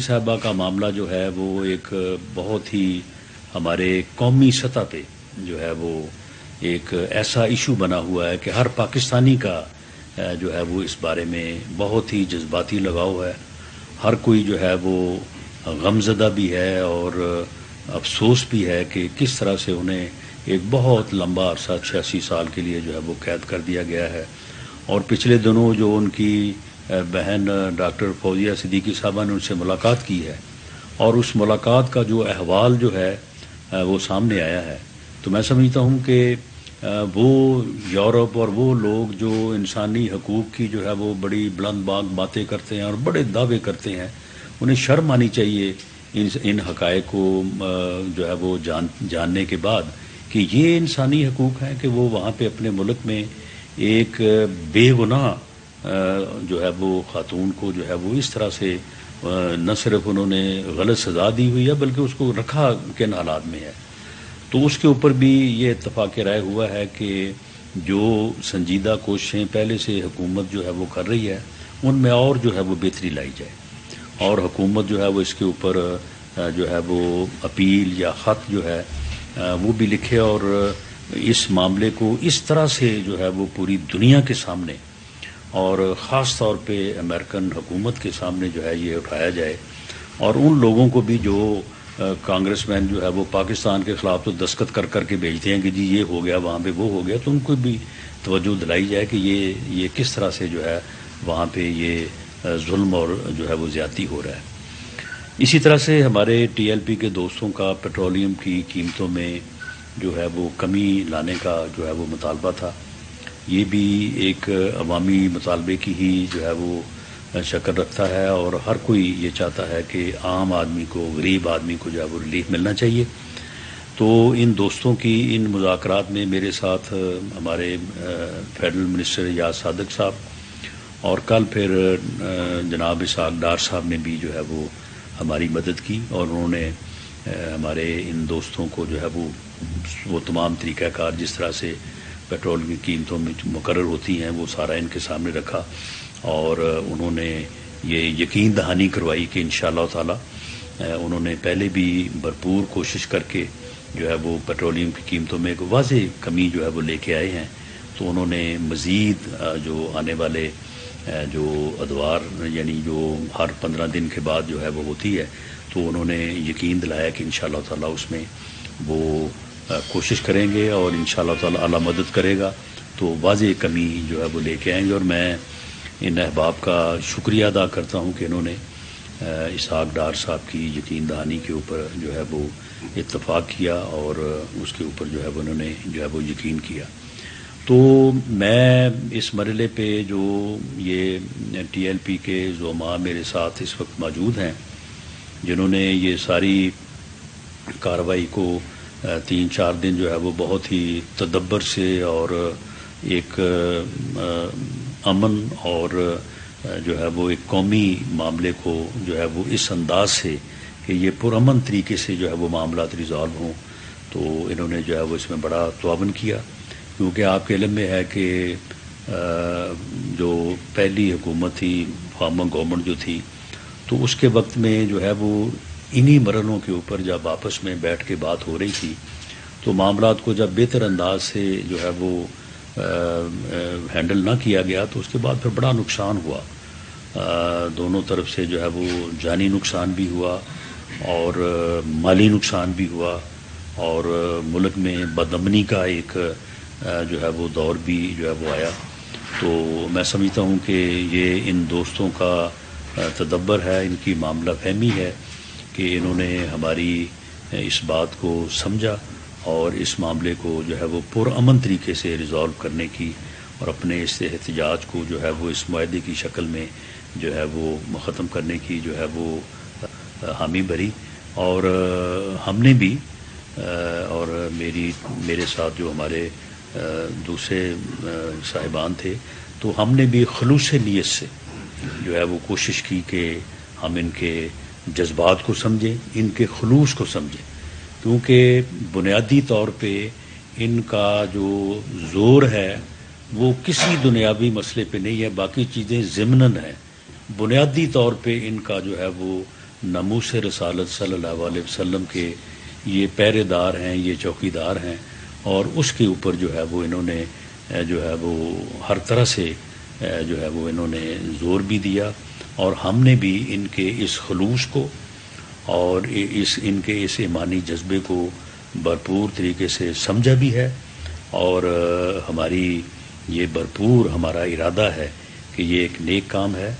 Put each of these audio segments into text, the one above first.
صاحبہ کا معاملہ جو ہے وہ ایک بہت ہی ہمارے قومی سطح پہ جو ہے وہ ایک ایسا ایشو بنا ہوا ہے کہ ہر پاکستانی کا جو ہے وہ اس بارے میں بہت ہی جذباتی لگاؤ ہے. ہر کوئی جو ہے وہ غمزدہ بھی ہے اور افسوس بھی ہے کہ کس طرح سے انہیں ایک بہت لمبا عرصہ 86 سال کے لیے جو ہے وہ قید کر دیا گیا ہے. اور پچھلے دنوں جو ان کی بہن ڈاکٹر فوزیہ صدیقی صاحبہ نے ان سے ملاقات کی ہے اور اس ملاقات کا جو احوال جو ہے وہ سامنے آیا ہے، تو میں سمجھتا ہوں کہ وہ یورپ اور وہ لوگ جو انسانی حقوق کی جو ہے وہ بڑی بلند باغ باتیں کرتے ہیں اور بڑے دعوے کرتے ہیں، انہیں شرم آنی چاہیے ان حقائق کو جو ہے وہ جاننے کے بعد کہ یہ انسانی حقوق ہیں کہ وہ وہاں پہ اپنے ملک میں ایک بے گناہ جو ہے وہ خاتون کو جو ہے وہ اس طرح سے نہ صرف انہوں نے غلط سزا دی ہوئی ہے بلکہ اس کو رکھا کن حالات میں ہے. تو اس کے اوپر بھی یہ اتفاق رائے ہوا ہے کہ جو سنجیدہ کوششیں پہلے سے حکومت جو ہے وہ کر رہی ہے ان میں اور جو ہے وہ بہتری لائی جائے اور حکومت جو ہے وہ اس کے اوپر جو ہے وہ اپیل یا خط جو ہے وہ بھی لکھے اور اس معاملے کو اس طرح سے جو ہے وہ پوری دنیا کے سامنے اور خاص طور پہ امریکن حکومت کے سامنے جو ہے یہ اٹھایا جائے. اور ان لوگوں کو بھی جو کانگریس مین جو ہے وہ پاکستان کے خلاف تو دستخط کر کے بھیجتے ہیں کہ جی یہ ہو گیا وہاں پہ وہ ہو گیا، تو ان کو بھی توجہ دلائی جائے کہ یہ کس طرح سے جو ہے وہاں پہ یہ ظلم اور جو ہے وہ زیادتی ہو رہا ہے. اسی طرح سے ہمارے ٹی ایل پی کے دوستوں کا پیٹرولیم کی قیمتوں میں جو ہے وہ کمی لانے کا جو ہے وہ مطالبہ تھا. یہ بھی ایک عوامی مطالبے کی ہی جو ہے وہ شکل رکھتا ہے اور ہر کوئی یہ چاہتا ہے کہ عام آدمی کو، غریب آدمی کو جو ہے وہ ریلیف ملنا چاہیے. تو ان دوستوں کی ان مذاکرات میں میرے ساتھ ہمارے فیڈرل منسٹر یاز صادق صاحب اور کل پھر جناب اسحاق ڈار صاحب نے بھی جو ہے وہ ہماری مدد کی اور انہوں نے ہمارے ان دوستوں کو جو ہے وہ تمام طریقہ کار جس طرح سے پیٹرول کی قیمتوں میں مقرر ہوتی ہیں وہ سارا ان کے سامنے رکھا اور انہوں نے یہ یقین دہانی کروائی کہ انشاءاللہ تعالی انہوں نے پہلے بھی بھرپور کوشش کر کے جو ہے وہ پیٹرولیم کی قیمتوں میں ایک واضح کمی جو ہے وہ لے کے آئے ہیں. تو انہوں نے مزید جو آنے والے جو ادوار یعنی جو ہر 15 دن کے بعد جو ہے وہ ہوتی ہے تو انہوں نے یقین دلایا کہ انشاءاللہ تعالی اس میں وہ کوشش کریں گے اور انشاءاللہ تعالی اللہ مدد کرے گا تو واضح کمی جو ہے وہ لے کے آئیں گے. اور میں ان احباب کا شکریہ ادا کرتا ہوں کہ انہوں نے اسحاق ڈار صاحب کی یقین دہانی کے اوپر جو ہے وہ اتفاق کیا اور اس کے اوپر جو ہے وہ انہوں نے جو ہے وہ یقین کیا. تو میں اس مرحلے پہ جو یہ ٹی ایل پی کے زعماء میرے ساتھ اس وقت موجود ہیں جنہوں نے یہ ساری کارروائی کو 3-4 دن جو ہے وہ بہت ہی تدبر سے اور ایک امن اور جو ہے وہ ایک قومی معاملے کو جو ہے وہ اس انداز سے کہ یہ پرامن طریقے سے جو ہے وہ معاملات ریزالو ہوں، تو انہوں نے جو ہے وہ اس میں بڑا تعاون کیا. کیونکہ آپ کے علم میں ہے کہ جو پہلی حکومت تھی فارمر گورنمنٹ جو تھی تو اس کے وقت میں جو ہے وہ انہی مرحلوں کے اوپر جب آپس میں بیٹھ کے بات ہو رہی تھی تو معاملات کو جب بہتر انداز سے جو ہے وہ ہینڈل نہ کیا گیا تو اس کے بعد پھر بڑا نقصان ہوا. دونوں طرف سے جو ہے وہ جانی نقصان بھی ہوا اور مالی نقصان بھی ہوا اور ملک میں بدامنی کا ایک جو ہے وہ دور بھی جو ہے وہ آیا. تو میں سمجھتا ہوں کہ یہ ان دوستوں کا تدبر ہے، ان کی معاملہ فہمی ہے کہ انہوں نے ہماری اس بات کو سمجھا اور اس معاملے کو جو ہے وہ پرامن طریقے سے ریزالو کرنے کی اور اپنے اس احتجاج کو جو ہے وہ اس معاہدے کی شکل میں جو ہے وہ ختم کرنے کی جو ہے وہ حامی بھری. اور ہم نے بھی اور میرے ساتھ جو ہمارے دوسرے صاحبان تھے تو ہم نے بھی خلوص نیت سے جو ہے وہ کوشش کی کہ ہم ان کے جذبات کو سمجھیں، ان کے خلوص کو سمجھیں، کیونکہ بنیادی طور پہ ان کا جو زور ہے وہ کسی دنیاوی مسئلے پہ نہیں ہے، باقی چیزیں ضمناً ہیں. بنیادی طور پہ ان کا جو ہے وہ ناموس رسالت صلی اللہ علیہ وسلم کے یہ پہرے دار ہیں، یہ چوکی دار ہیں، اور اس کے اوپر جو ہے وہ انہوں نے جو ہے وہ ہر طرح سے جو ہے وہ انہوں نے زور بھی دیا، اور ہم نے بھی ان کے اس خلوص کو اور ان کے اس ایمانی جذبے کو بھرپور طریقے سے سمجھا بھی ہے، اور ہماری یہ بھرپور ہمارا ارادہ ہے کہ یہ ایک نیک کام ہے،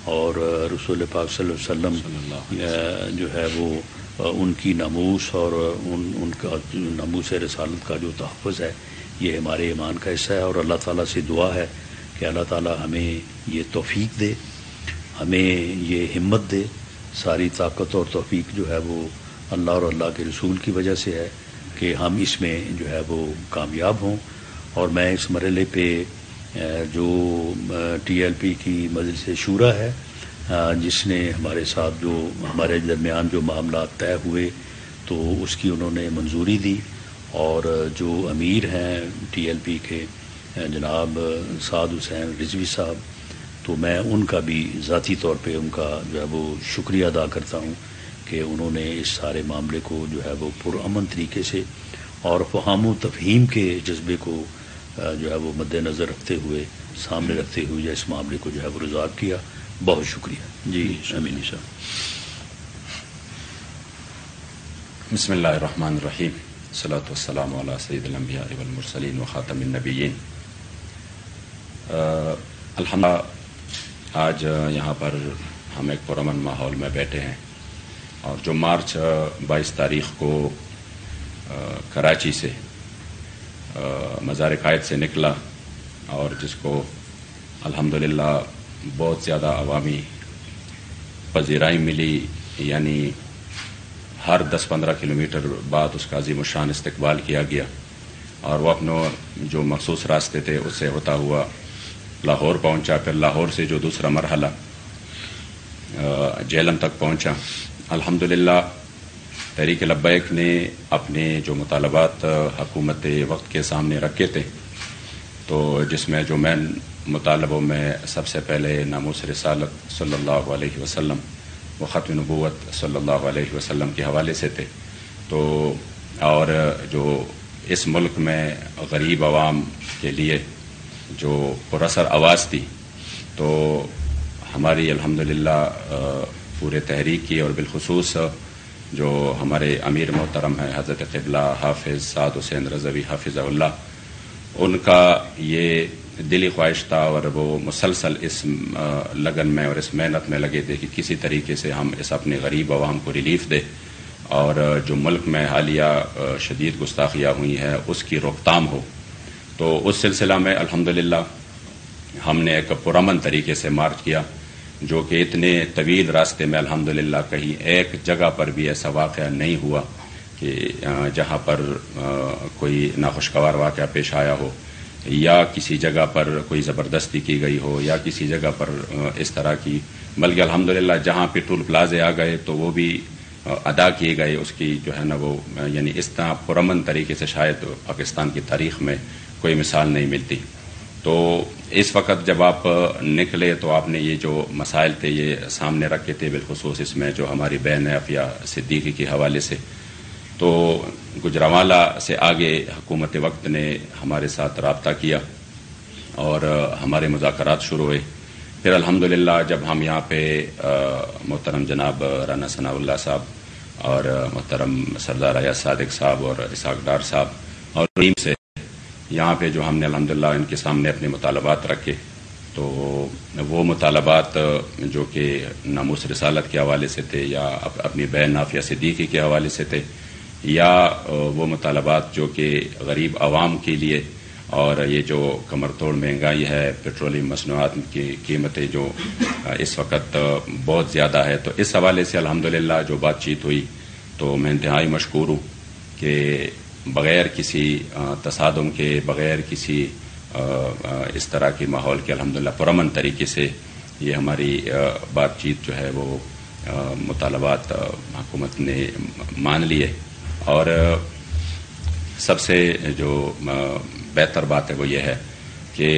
اور رسول پاک صلی اللہ علیہ وسلم جو ہے وہ ان کی ناموس اور ان کا ناموس رسالت کا جو تحفظ ہے یہ ہمارے ایمان کا حصہ ہے، اور اللہ تعالیٰ سے دعا ہے کہ اللہ تعالیٰ ہمیں یہ توفیق دے، ہمیں یہ ہمت دے۔ ساری طاقت اور توفیق جو ہے وہ اللہ اور اللہ کے رسول کی وجہ سے ہے کہ ہم اس میں جو ہے وہ کامیاب ہوں۔ اور میں اس مرحلے پہ جو ٹی ایل پی کی مجلس شورا ہے جس نے ہمارے ساتھ جو ہمارے درمیان جو معاملات طے ہوئے تو اس کی انہوں نے منظوری دی، اور جو امیر ہیں ٹی ایل پی کے جناب سعد حسین رضوی صاحب، تو میں ان کا بھی ذاتی طور پہ ان کا جو ہے وہ شکریہ ادا کرتا ہوں کہ انہوں نے اس سارے معاملے کو جو ہے وہ پرامن طریقے سے اور فہم و تفہیم کے جذبے کو جو ہے وہ مد نظر رکھتے ہوئے سامنے رکھتے ہوئے اس معاملے کو جو ہے وہ ریزالو کیا۔ بہت شکریہ جی امینی صاحب۔ بسم اللہ الرحمن الرحیم، الصلاۃ والسلام علی سید الانبیاء والمرسلین وخاتم النبیین۔ الحمدللہ آج یہاں پر ہم ایک پرامن ماحول میں بیٹھے ہیں، اور جو مارچ 22 تاریخ کو کراچی سے مزار قائد سے نکلا، اور جس کو الحمدللہ بہت زیادہ عوامی پذیرائی ملی، یعنی ہر 10-15 کلومیٹر بعد اس کا عظیم الشان استقبال کیا گیا، اور وہ اپنے جو مخصوص راستے تھے اس سے ہوتا ہوا لاہور پہنچا، پھر لاہور سے جو دوسرا مرحلہ جہلم تک پہنچا۔ الحمدللہ تحریک لبیک نے اپنے جو مطالبات حکومت وقت کے سامنے رکھے تھے، تو جس میں جو مین مطالبوں میں سب سے پہلے ناموس رسالت صلی اللہ علیہ وسلم و ختم نبوت صلی اللہ علیہ وسلم کے حوالے سے تھے، تو اور جو اس ملک میں غریب عوام کے لیے جو پراثر آواز تھی، تو ہماری الحمدللہ پورے تحریک کی، اور بالخصوص جو ہمارے امیر محترم ہیں حضرت قبلہ حافظ سعد حسین رضوی حافظہ اللہ، ان کا یہ دلی خواہش تھا، اور وہ مسلسل اس لگن میں اور اس محنت میں لگے تھے کہ کسی طریقے سے ہم اس اپنے غریب عوام کو ریلیف دیں، اور جو ملک میں حالیہ شدید گستاخیاں ہوئی ہیں اس کی روک تھام ہو۔ تو اس سلسلہ میں الحمدللہ ہم نے ایک پرامن طریقے سے مارچ کیا، جو کہ اتنے طویل راستے میں الحمدللہ کہیں ایک جگہ پر بھی ایسا واقعہ نہیں ہوا کہ جہاں پر کوئی ناخوشگوار واقعہ پیش آیا ہو، یا کسی جگہ پر کوئی زبردستی کی گئی ہو، یا کسی جگہ پر اس طرح کی، بلکہ الحمدللہ جہاں پہ ٹول پلازے آ گئے تو وہ بھی ادا کیے گئے، اس کی جو ہے نا وہ یعنی اس طرح پرامن طریقے سے شاید پاکستان کی تاریخ میں کوئی مثال نہیں ملتی۔ تو اس وقت جب آپ نکلے تو آپ نے یہ جو مسائل تھے یہ سامنے رکھے تھے، بالخصوص اس میں جو ہماری بہن عافیہ صدیقی کے حوالے سے۔ تو گجرانوالہ سے آگے حکومت وقت نے ہمارے ساتھ رابطہ کیا، اور ہمارے مذاکرات شروع ہوئے۔ پھر الحمدللہ جب ہم یہاں پہ محترم جناب رانا ثناء اللہ صاحب اور محترم سردار ایاز صادق صاحب اور اسحاق ڈار صاحب اور ٹیم سے یہاں پہ جو ہم نے الحمدللہ ان کے سامنے اپنے مطالبات رکھے، تو وہ مطالبات جو کہ ناموس رسالت کے حوالے سے تھے، یا اپنی بہن عافیہ صدیقی کے حوالے سے تھے، یا وہ مطالبات جو کہ غریب عوام کے لیے، اور یہ جو کمر توڑ مہنگائی ہے، پیٹرولیم مصنوعات کی قیمتیں جو اس وقت بہت زیادہ ہے، تو اس حوالے سے الحمدللہ جو بات چیت ہوئی تو میں انتہائی مشکور ہوں کہ بغیر کسی تصادم کے، بغیر کسی اس طرح کے ماحول کے الحمدللہ پرامن طریقے سے یہ ہماری بات چیت جو ہے وہ مطالبات حکومت نے مان لیے۔ اور سب سے جو بہتر بات ہے وہ یہ ہے کہ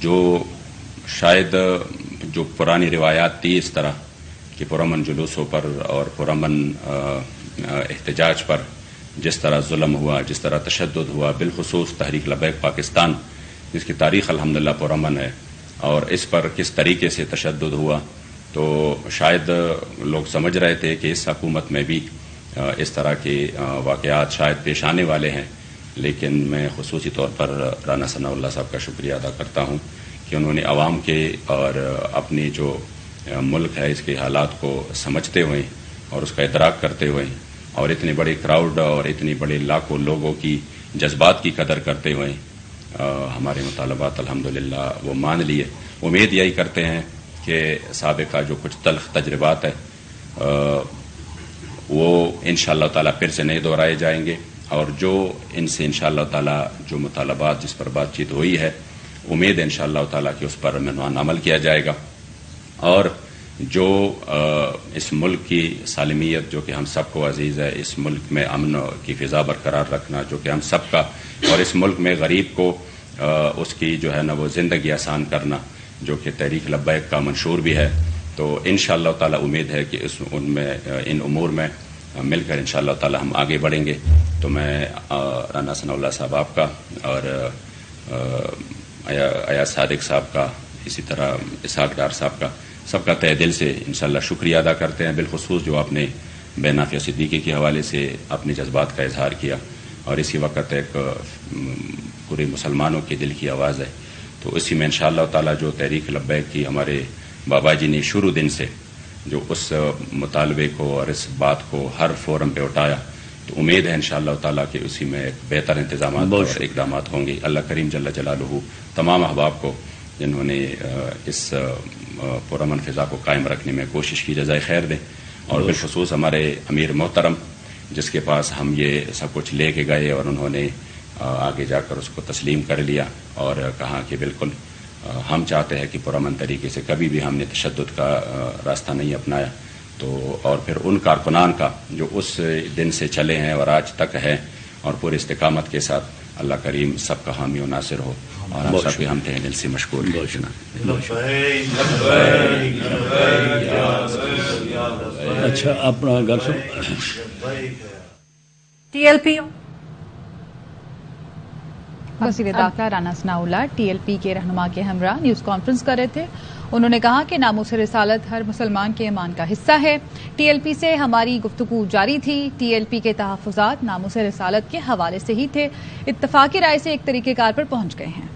جو شاید جو پرانی روایات تھی اس طرح کہ پرامن جلوسوں پر اور پرامن احتجاج پر جس طرح ظلم ہوا، جس طرح تشدد ہوا، بالخصوص تحریک لبیک پاکستان جس کی تاریخ الحمدللہ پرامن ہے، اور اس پر کس طریقے سے تشدد ہوا، تو شاید لوگ سمجھ رہے تھے کہ اس حکومت میں بھی اس طرح کے واقعات شاید پیش آنے والے ہیں، لیکن میں خصوصی طور پر رانا ثناء اللہ صاحب کا شکریہ ادا کرتا ہوں کہ انہوں نے عوام کے اور اپنی جو ملک ہے اس کے حالات کو سمجھتے ہوئے اور اس کا ادراک کرتے ہوئے اور اتنی بڑی کراؤڈ اور اتنی بڑے لاکھوں لوگوں کی جذبات کی قدر کرتے ہوئے ہمارے مطالبات الحمدللہ وہ مان لیے. امید یہی کرتے ہیں کہ سابقہ جو کچھ تلخ تجربات ہے وہ انشاءاللہ تعالی پھر سے نہیں دہرائے جائیں گے، اور جو ان سے انشاءاللہ تعالی جو مطالبات جس پر بات چیت ہوئی ہے امید ہے انشاءاللہ تعالی کہ اس پر منوان عمل کیا جائے گا، اور جو اس ملک کی سالمیت جو کہ ہم سب کو عزیز ہے، اس ملک میں امن کی فضا برقرار رکھنا جو کہ ہم سب کا، اور اس ملک میں غریب کو اس کی جو ہے نا وہ زندگی آسان کرنا جو کہ تحریک لبیک کا منشور بھی ہے، تو انشاءاللہ تعالی امید ہے کہ ان امور میں مل کر انشاءاللہ تعالی ہم آگے بڑھیں گے. تو میں رانا ثناء اللہ صاحب آپ کا اور ایاز صادق صاحب کا، اسی طرح اسحاق ڈار صاحب کا، سب کا تہ دل سے انشاءاللہ شکریہ ادا کرتے ہیں، بالخصوص جو آپ نے بے نافیہ صدیقی کے حوالے سے اپنے جذبات کا اظہار کیا، اور اسی وقت ایک پورے مسلمانوں کے دل کی آواز ہے. تو اسی میں انشاءاللہ تعالی جو تحریک لبیک کی ہمارے بابا جی نے شروع دن سے جو اس مطالبے کو اور اس بات کو ہر فورم پہ اٹھایا، تو امید ہے انشاءاللہ تعالی کہ اسی میں ایک بہتر انتظامات اور اقدامات ہوں گے. اللہ کریم جل جلالہ تمام احباب کو جنہوں نے اس پرامن فضا کو قائم رکھنے میں کوشش کی جزائے خیر دیں، اور بالخصوص ہمارے امیر محترم جس کے پاس ہم یہ سب کچھ لے کے گئے اور انہوں نے آگے جا کر اس کو تسلیم کر لیا اور کہا کہ بالکل ہم چاہتے ہیں کہ پرامن طریقے سے کبھی بھی ہم نے تشدد کا راستہ نہیں اپنایا. تو اور پھر ان کارکنان کا جو اس دن سے چلے ہیں اور آج تک ہیں اور پورے استقامت کے ساتھ، اللہ کریم سب کا حامی و ناصر ہو، اور ہم سب کے ہم تہ دل سے مشکور ہیں. اچھا اپنا گھر سے ٹی ایل پی وزیر داخلہ رانا ثناء اللہ ٹی ایل پی کے رہنما کے ہمراہ نیوز کانفرنس کر رہے تھے. انہوں نے کہا کہ ناموس رسالت ہر مسلمان کے ایمان کا حصہ ہے. ٹی ایل پی سے ہماری گفتگو جاری تھی. ٹی ایل پی کے تحفظات ناموس رسالت کے حوالے سے ہی تھے. اتفاقی رائے سے ایک طریقہ کار پر پہنچ گئے ہیں.